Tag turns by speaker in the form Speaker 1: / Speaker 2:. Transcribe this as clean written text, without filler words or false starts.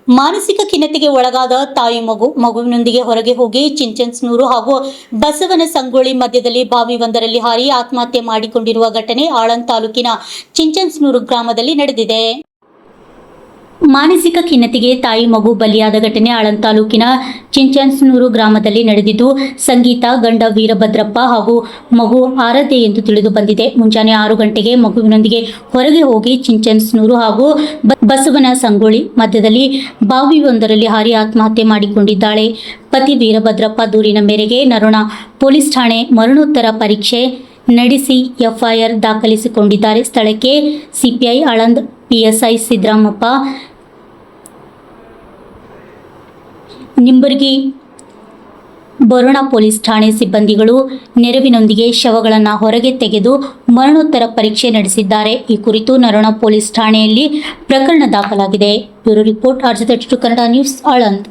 Speaker 1: ಮಾನಸಿಕ ಖಿನ್ನತೆಗೆ ಒಳಗಾದ ತಾಯಿ ಮಗುವಿನೊಂದಿಗೆ ಹೊರಗೆ ಹೋಗಿ ಚಿಂಚನ್ಸ್ನೂರು ಹಾಗೂ ಬಸವನ ಸಂಗೊಳ್ಳಿ ಮಧ್ಯದಲ್ಲಿ ಬಾವಿಯೊಂದರಲ್ಲಿ ಹಾರಿ ಆತ್ಮಹತ್ಯೆ ಮಾಡಿಕೊಂಡಿರುವ ಘಟನೆ ಆಳಂದ್ ತಾಲೂಕಿನ ಚಿಂಚನ್ಸ್ನೂರು ಗ್ರಾಮದಲ್ಲಿ ನಡೆದಿದೆ. ಮಾನಸಿಕ ಖಿನ್ನತೆಗೆ ತಾಯಿ ಮಗು ಬಲಿಯಾದ ಘಟನೆ ಆಳಂದ್ ತಾಲೂಕಿನ ಚಿಂಚನ್ಸ್ನೂರು ಗ್ರಾಮದಲ್ಲಿ ನಡೆದಿದ್ದು, ಸಂಗೀತ, ಗಂಡ ವೀರಭದ್ರಪ್ಪ ಹಾಗೂ ಮಗು ಆರಾಧ್ಯ ಎಂದು ತಿಳಿದು ಬಂದಿದೆ. ಮುಂಜಾನೆ 6 ಗಂಟೆಗೆ ಮಗುವಿನೊಂದಿಗೆ ಹೊರಗೆ ಹೋಗಿ ಚಿಂಚನ್ಸ್ನೂರು ಹಾಗೂ ಬಸವನ ಸಂಗೊಳ್ಳಿ ಮಧ್ಯದಲ್ಲಿ ಬಾವಿಯೊಂದರಲ್ಲಿ ಹಾರಿ ಆತ್ಮಹತ್ಯೆ ಮಾಡಿಕೊಂಡಿದ್ದಾಳೆ. ಪತಿ ವೀರಭದ್ರಪ್ಪ ದೂರಿನ ಮೇರೆಗೆ ನರೋಣ ಪೊಲೀಸ್ ಠಾಣೆ ಮರಣೋತ್ತರ ಪರೀಕ್ಷೆ ನಡೆಸಿ ಎಫ್ಐಆರ್ ದಾಖಲಿಸಿಕೊಂಡಿದ್ದಾರೆ. ಸ್ಥಳಕ್ಕೆ ಸಿಪಿಐ ಆಳಂದ್ ಪಿಎಸ್ಐ ಸಿದ್ದರಾಮಪ್ಪ, ನಿಂಬರ್ಗಿ ಬರೋಣ ಪೊಲೀಸ್ ಠಾಣೆ ಸಿಬ್ಬಂದಿಗಳು ನೆರವಿನೊಂದಿಗೆ ಶವಗಳನ್ನು ಹೊರಗೆ ತೆಗೆದು ಮರಣೋತ್ತರ ಪರೀಕ್ಷೆ ನಡೆಸಿದ್ದಾರೆ. ಈ ಕುರಿತು ನರೋಣ ಪೊಲೀಸ್ ಠಾಣೆಯಲ್ಲಿ ಪ್ರಕರಣ ದಾಖಲಾಗಿದೆ. Bureau report, RJ32 Kannada news, Aland.